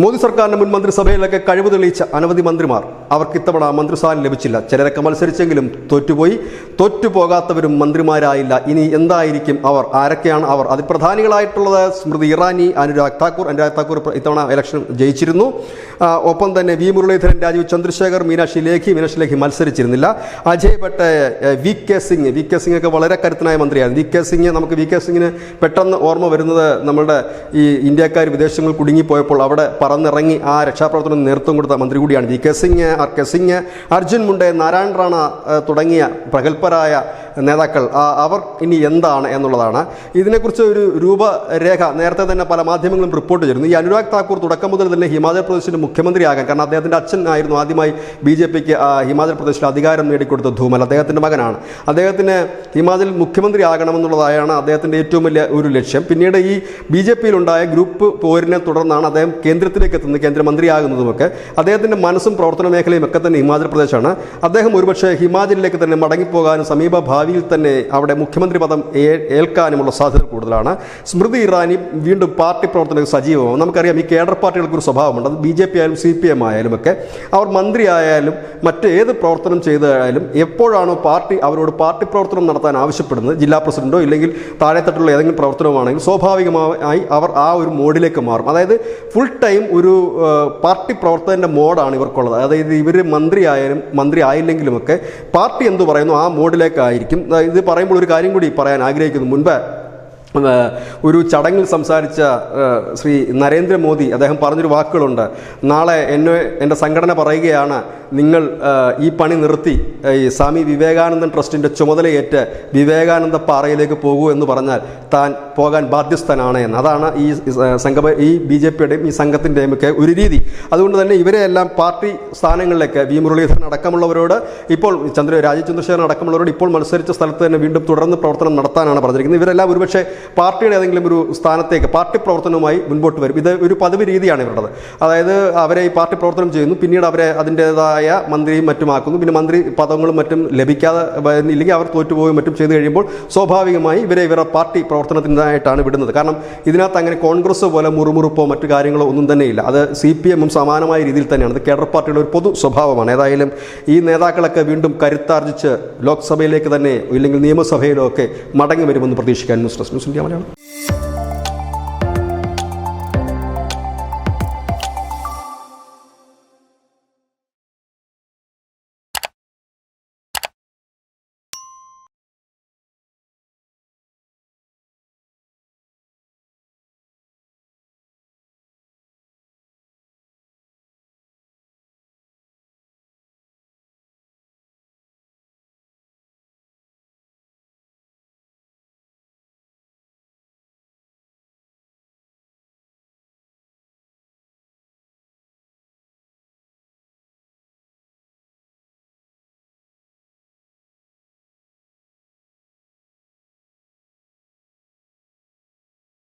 മോദി സർക്കാരിന്റെ മുൻ മന്ത്രിസഭയിലൊക്കെ കഴിവ് തെളിയിച്ച അനവധി മന്ത്രിമാർ അവർക്ക് ഇത്തവണ മന്ത്രിസ്ഥാനം ലഭിച്ചില്ല. ചിലരൊക്കെ മത്സരിച്ചെങ്കിലും തോറ്റുപോകാത്തവരും മന്ത്രിമാരായില്ല. ഇനി എന്തായിരിക്കും അവർ? ആരൊക്കെയാണ് അവർ? അതിപ്രധാനികളായിട്ടുള്ളത് സ്മൃതി ഇറാനി, അനുരാഗ് താക്കൂർ ഇത്തവണ ഇലക്ഷൻ ജയിച്ചിരുന്നു. ഒപ്പം തന്നെ വി മുരളീധരൻ, രാജീവ് ചന്ദ്രശേഖർ, മീനാക്ഷി ലേഖി മത്സരിച്ചിരുന്നില്ല. അജയ് ഭട്ട്, വി കെ സിംഗ് ഒക്കെ വളരെ കരുത്തനായ മന്ത്രിയായിരുന്നു. നമുക്ക് വി കെ സിംഗിന് പെട്ടെന്ന് ഓർമ്മ വരുന്നത് നമ്മളുടെ ഈ ഇന്ത്യക്കാർ വിദേശങ്ങളിൽ കുടുങ്ങിപ്പോയപ്പോൾ അവിടെ പറന്നിറങ്ങി ആ രക്ഷാപ്രവർത്തനം നേതൃത്വം കൊടുത്ത മന്ത്രി കൂടിയാണ് വി കെ സിംഗ്. അർജുൻ മുണ്ടെ, നാരായൺ റാണ തുടങ്ങിയ പ്രഗത്ഭരായ നേതാക്കൾ അവർ ഇനി എന്താണ് എന്നുള്ളതാണ്. ഇതിനെക്കുറിച്ച് ഒരു രൂപരേഖ നേരത്തെ തന്നെ പല മാധ്യമങ്ങളും റിപ്പോർട്ട് ചെയ്തിരുന്നു. ഈ അനുരാഗ് താക്കൂർ തുടക്കം മുതൽ തന്നെ ഹിമാചൽ പ്രദേശിൻ്റെ മുഖ്യമന്ത്രിയാകാൻ, കാരണം അദ്ദേഹത്തിൻ്റെ അച്ഛൻ ആയിരുന്നു ആദ്യമായി BJPക്ക് ഹിമാചൽ പ്രദേശിൽ അധികാരം നേടിക്കൊടുത്ത ധൂമൽ, അദ്ദേഹത്തിൻ്റെ മകനാണ്. അദ്ദേഹത്തിന് ഹിമാചൽ മുഖ്യമന്ത്രി ആകണമെന്നുള്ളതാണ് അദ്ദേഹത്തിൻ്റെ ഏറ്റവും വലിയ ഒരു ലക്ഷ്യം. പിന്നീട് ഈ BJPയിലുണ്ടായ ഗ്രൂപ്പ് പോരിനെ തുടർന്നാണ് അദ്ദേഹം കേന്ദ്രത്തിലേക്ക് എത്തുന്നത്, കേന്ദ്രമന്ത്രിയാകുന്നതുമൊക്കെ. അദ്ദേഹത്തിൻ്റെ മനസ്സും പ്രവർത്തന മേഖലയും ഒക്കെ തന്നെ ഹിമാചൽ പ്രദേശാണ്. അദ്ദേഹം ഒരുപക്ഷെ ഹിമാചലിലേക്ക് തന്നെ മടങ്ങിപ്പോകാനും സമീപ ഭാവിയിൽ തന്നെ അവിടെ മുഖ്യമന്ത്രി പദം ഏൽക്കാനുമുള്ള സാധ്യത കൂടുതലാണ്. സ്മൃതി ഇറാനി വീണ്ടും പാർട്ടി പ്രവർത്തനത്തിൽ സജീവമാകും. നമുക്കറിയാം ഈ കേഡർ പാർട്ടികൾക്ക് ഒരു സ്വഭാവമുണ്ട്. അത് BJP ആയാലും CPM ആയാലും ഒക്കെ അവർ മന്ത്രിയായാലും മറ്റേത് പ്രവർത്തനം ചെയ്തായാലും എപ്പോഴാണോ പാർട്ടി അവരോട് പാർട്ടി പ്രവർത്തനം നടത്താൻ ആവശ്യപ്പെടുന്നത്, ജില്ലാ പ്രസിഡന്റോ ഇല്ലെങ്കിൽ താഴെത്തട്ടുള്ള ഏതെങ്കിലും പ്രവർത്തനമാണെങ്കിൽ സ്വാഭാവികമായി അവർ ആ ഒരു മോഡിലേക്ക് മാറും. അതായത് ഫുൾ ടൈം ഒരു പാർട്ടി പ്രവർത്തകൻ്റെ മോഡാണ് ഇവർക്കുള്ളത്. അതായത് ഇവർ മന്ത്രി ആയില്ലെങ്കിലുമൊക്കെ പാർട്ടി എന്തു പറയുന്നു ആ മോഡിലേക്കായിരിക്കും. ഇത് പറയുമ്പോൾ ഒരു കാര്യം കൂടി പറയാൻ ആഗ്രഹിക്കുന്നു. മുൻപ് ഒരു ചടങ്ങിൽ സംസാരിച്ച ശ്രീ നരേന്ദ്രമോദി അദ്ദേഹം പറഞ്ഞൊരു വാക്കുകളുണ്ട്. നാളെ എൻ്റെ സംഘടന പറയുകയാണ്, നിങ്ങൾ ഈ പണി നിർത്തി ഈ സ്വാമി വിവേകാനന്ദൻ ട്രസ്റ്റിൻ്റെ ചുമതലയേറ്റ് വിവേകാനന്ദ പാറയിലേക്ക് പോകൂ എന്ന് പറഞ്ഞാൽ താൻ പോകാൻ ബാധ്യസ്ഥനാണ് എന്ന്. അതാണ് ഈ BJPയുടെയും ഈ സംഘത്തിൻ്റെയും ഒക്കെ ഒരു രീതി. അതുകൊണ്ട് തന്നെ ഇവരെ എല്ലാം പാർട്ടി സ്ഥാനങ്ങളിലേക്ക് വി മുരളീധരൻ അടക്കമുള്ളവരോട്, ഇപ്പോൾ രാജീവ് ചന്ദ്രശേഖരൻ അടക്കമുള്ളവരോട് ഇപ്പോൾ മത്സരിച്ച സ്ഥലത്ത് തന്നെ വീണ്ടും തുടർന്ന് പ്രവർത്തനം നടത്താനാണ് പറഞ്ഞിരിക്കുന്നത്. ഇവരെല്ലാം ഒരുപക്ഷെ പാർട്ടിയുടെ ഏതെങ്കിലും ഒരു സ്ഥാനത്തേക്ക് പാർട്ടി പ്രവർത്തനവുമായി മുൻപോട്ട് വരും. ഇത് ഒരു പതിവ് രീതിയാണ് ഇവരുടേത്. അതായത് അവരെ ഈ പാർട്ടി പ്രവർത്തനം ചെയ്യുന്നു, പിന്നീട് അവരെ അതിൻ്റേതായ മന്ത്രിയും മറ്റുമാക്കുന്നു. പിന്നെ മന്ത്രി പദങ്ങളും മറ്റും ലഭിക്കാതെ ഇല്ലെങ്കിൽ അവർ തോറ്റുപോവുകയും മറ്റും ചെയ്തു കഴിയുമ്പോൾ സ്വാഭാവികമായി ഇവരുടെ പാർട്ടി പ്രവർത്തനത്തിനായിട്ടാണ് വിടുന്നത്. കാരണം ഇതിനകത്ത് അങ്ങനെ കോൺഗ്രസ് പോലെ മുറുമുറുപ്പോ മറ്റു കാര്യങ്ങളോ ഒന്നും തന്നെയില്ല. അത് CPM സമാനമായ രീതിയിൽ തന്നെയാണ്. അത് കേഡർ പാർട്ടിയുടെ ഒരു പൊതു സ്വഭാവമാണ്. ഏതായാലും ഈ നേതാക്കളൊക്കെ വീണ്ടും കരുത്താർജിച്ച് ലോക്സഭയിലേക്ക് തന്നെ ഇല്ലെങ്കിൽ നിയമസഭയിലോ ഒക്കെ മടങ്ങി വരുമെന്ന് പ്രതീക്ഷിക്കാൻ news desk news India Malayalam.